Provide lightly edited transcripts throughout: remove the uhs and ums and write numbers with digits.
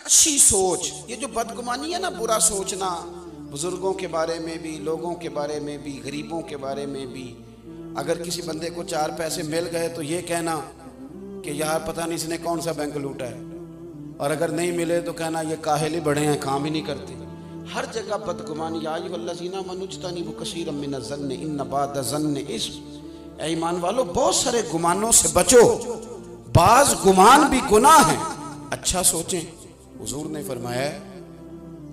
اچھی سوچ، یہ جو بدگمانی ہے نا، برا سوچنا بزرگوں کے بارے میں بھی، لوگوں کے بارے میں بھی، غریبوں کے بارے میں بھی. اگر کسی بندے کو 4 پیسے مل گئے تو یہ کہنا کہ یار پتہ نہیں اس نے کون سا بینک لوٹا ہے، اور اگر نہیں ملے تو کہنا یہ کاہل ہی بڑے ہیں، کام ہی نہیں کرتے. ہر جگہ بدگمانی. یا ایھا الذین آمنوا اجتنبوا کثیرا من الظن ان بعض الظن اثم. اے ایمان والو، بہت سارے گمانوں سے بچو، بعض گمان بھی گناہ ہیں. اچھا سوچیں. حضور نے فرمایا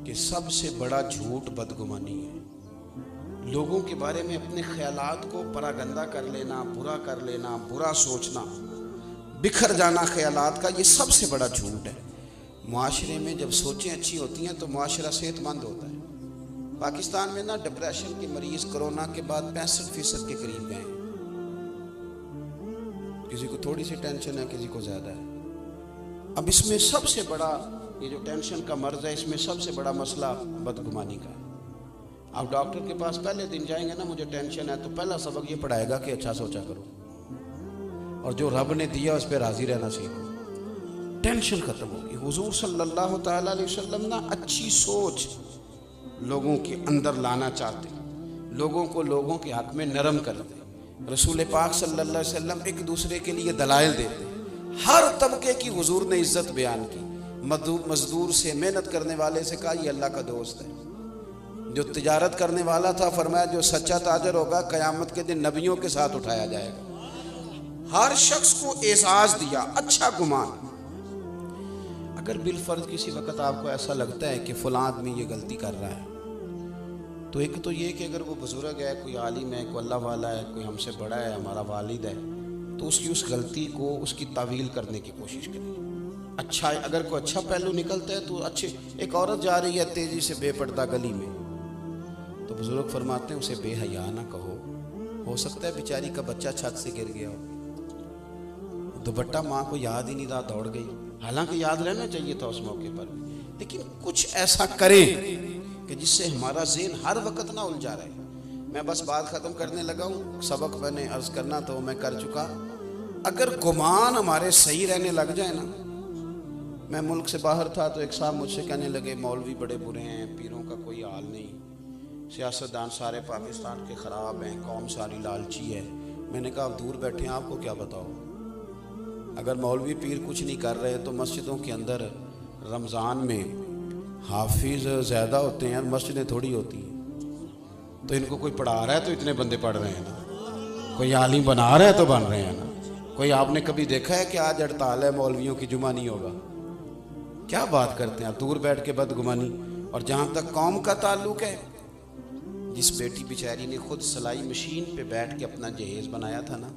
کہ سب سے بڑا جھوٹ بدگمانی ہے. لوگوں کے بارے میں اپنے خیالات کو پراگندہ کر لینا، برا کر لینا، برا سوچنا، بکھر جانا خیالات کا، یہ سب سے بڑا جھوٹ ہے. معاشرے میں جب سوچیں اچھی ہوتی ہیں تو معاشرہ صحت مند ہوتا ہے. پاکستان میں نا ڈپریشن کے مریض کرونا کے بعد 65% کے قریب گئے ہیں. کسی کو تھوڑی سی ٹینشن ہے، کسی کو زیادہ ہے. اب اس میں سب سے بڑا یہ جو ٹینشن کا مرض ہے، اس میں سب سے بڑا مسئلہ بدگمانی کا ہے. آپ ڈاکٹر کے پاس پہلے دن جائیں گے نا، مجھے ٹینشن ہے، تو پہلا سبق یہ پڑھائے گا کہ اچھا سوچا کرو، اور جو رب نے دیا اس پہ راضی رہنا سیکھو. ٹینشن ختم ہوگی. حضور صلی اللہ تعالیٰ علیہ وسلم نا اچھی سوچ لوگوں کے اندر لانا چاہتے، لوگوں کو لوگوں کے حق میں نرم کرتے. رسول پاک صلی اللہ علیہ وسلم ایک دوسرے کے لیے دلائل دیتے. ہر طبقے کی حضور نے عزت بیان کی. مزدور سے، محنت کرنے والے سے کہا یہ اللہ کا دوست ہے. جو تجارت کرنے والا تھا فرمایا جو سچا تاجر ہوگا قیامت کے دن نبیوں کے ساتھ اٹھایا جائے گا. ہر شخص کو اعزاز دیا، اچھا گمان. اگر بالفرض کسی وقت آپ کو ایسا لگتا ہے کہ فلاں آدمی یہ غلطی کر رہا ہے، تو ایک تو یہ کہ اگر وہ بزرگ ہے، کوئی عالم ہے، کوئی اللہ والا ہے، کوئی ہم سے بڑا ہے، ہمارا والد ہے، تو اس کی اس غلطی کو، اس کی تعویل کرنے کی کوشش کریں. اچھا، اگر کوئی اچھا پہلو نکلتا ہے تو اچھے. ایک عورت جا رہی ہے تیزی سے بے پردہ گلی میں، تو بزرگ فرماتے ہیں اسے بے حیا نہ کہو. ہو سکتا ہے بیچاری کا بچہ چھت سے گر گیا ہو، دوپٹہ ماں کو یاد ہی نہیں رہا، دوڑ گئی. حالانکہ یاد رہنا چاہیے تھا اس موقع پر، لیکن کچھ ایسا کریں کہ جس سے ہمارا ذہن ہر وقت نہ الجھا رہے. میں بس بات ختم کرنے لگا ہوں. سبق میں نے عرض کرنا تو میں کر چکا. اگر گمان ہمارے صحیح رہنے لگ جائے نا. میں ملک سے باہر تھا تو ایک صاحب مجھ سے کہنے لگے مولوی بڑے برے ہیں، پیروں کا کوئی حال نہیں، سیاستدان سارے پاکستان کے خراب ہیں، قوم ساری لالچی ہے. میں نے کہا آپ دور بیٹھے ہیں، آپ کو کیا بتاؤ. اگر مولوی پیر کچھ نہیں کر رہے تو مسجدوں کے اندر رمضان میں حافظ زیادہ ہوتے ہیں اور مسجدیں تھوڑی ہوتی ہیں. تو ان کو کوئی پڑھا رہا ہے تو اتنے بندے پڑھ رہے ہیں نا، کوئی عالم بنا رہا ہے تو بن رہے ہیں نا. کوئی آپ نے کبھی دیکھا ہے کہ آج ہڑتال ہے مولویوں کی، جمعہ نہیں ہوگا؟ کیا بات کرتے ہیں آپ دور بیٹھ کے بدگمانی. اور جہاں تک قوم کا تعلق ہے، جس بیٹی بیچاری نے خود سلائی مشین پہ بیٹھ کے اپنا جہیز بنایا تھا نا،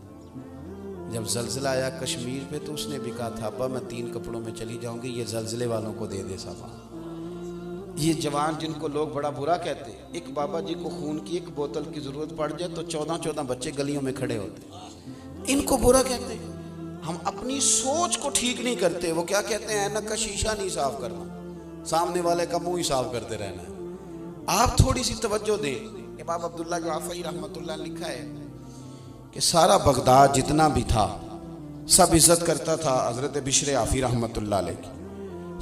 جب زلزلہ آیا کشمیر پہ تو اس نے بھی کہا تھا ابا میں 3 کپڑوں میں چلی جاؤں گی، یہ زلزلے والوں کو دے دے سامان. یہ جوان جن کو لوگ بڑا برا کہتے ہیں، ایک بابا جی کو خون کی 1 بوتل کی ضرورت پڑ جائے تو 14 بچے گلیوں میں کھڑے ہوتے ہیں. ان کو برا کہتے ہیں. ہم اپنی سوچ کو ٹھیک نہیں کرتے. وہ کیا کہتے ہیں، اینک کا شیشہ نہیں صاف کرنا، سامنے والے کا منہ ہی صاف کرتے رہنا ہے. آپ تھوڑی سی توجہ دیں. امام عبداللہ جعفری رحمۃ اللہ نے لکھا ہے کہ سارا بغداد جتنا بھی تھا سب عزت کرتا تھا حضرت بشر عافی رحمۃ اللہ علیہ کی.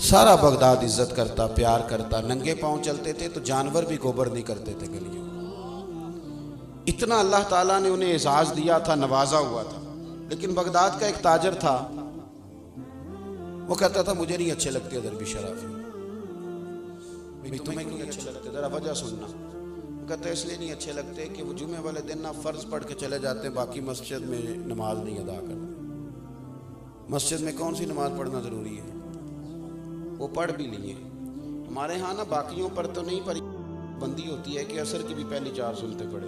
سارا بغداد عزت کرتا، پیار کرتا. ننگے پاؤں چلتے تھے تو جانور بھی گوبر نہیں کرتے تھے گلیوں. اتنا اللہ تعالیٰ نے انہیں اعزاز دیا تھا، نوازا ہوا تھا. لیکن بغداد کا ایک تاجر تھا، وہ کہتا تھا مجھے نہیں اچھے لگتے حضرت بشر عافی. تمہیں کیوں اچھے لگتے؟ ذرا وجہ سننا. وہ کہتا ہے اس لیے نہیں اچھے لگتے کہ وہ جمعے والے دن نہ فرض پڑھ کے چلے جاتے ہیں، باقی مسجد میں نماز نہیں ادا کرتے. مسجد میں کون سی نماز پڑھنا ضروری ہے؟ وہ پڑھ بھی لیے. ہمارے ہاں نا باقیوں پر تو نہیں، پر پابندی ہوتی ہے کہ عصر کی بھی پہلی 4 سنتیں پڑھے،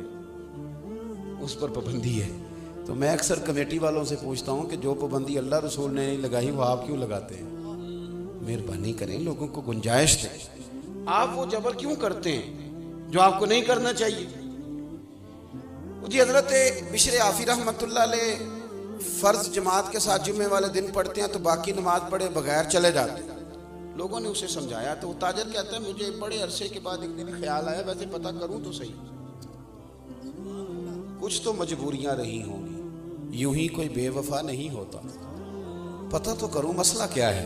اس پر پابندی ہے. تو میں اکثر کمیٹی والوں سے پوچھتا ہوں کہ جو پابندی اللہ رسول نے نہیں لگائی وہ آپ کیوں لگاتے ہیں؟ مہربانی کریں، لوگوں کو گنجائش دیں. آپ وہ جبر کیوں کرتے ہیں جو آپ کو نہیں کرنا چاہیے؟ جی حضرت بشر عافی رحمۃ اللہ علیہ فرض جماعت کے ساتھ جمعے والے دن پڑھتے ہیں تو باقی نماز پڑھے بغیر چلے جاتے ہیں. لوگوں نے اسے سمجھایا تو وہ تاجر کہتا ہے مجھے بڑے عرصے کے بعد ایک دن خیال آیا ویسے پتہ کروں تو صحیح، کچھ تو مجبوریاں رہی ہوں گی، یوں ہی کوئی بے وفا نہیں ہوتا. پتہ تو کروں مسئلہ کیا ہے.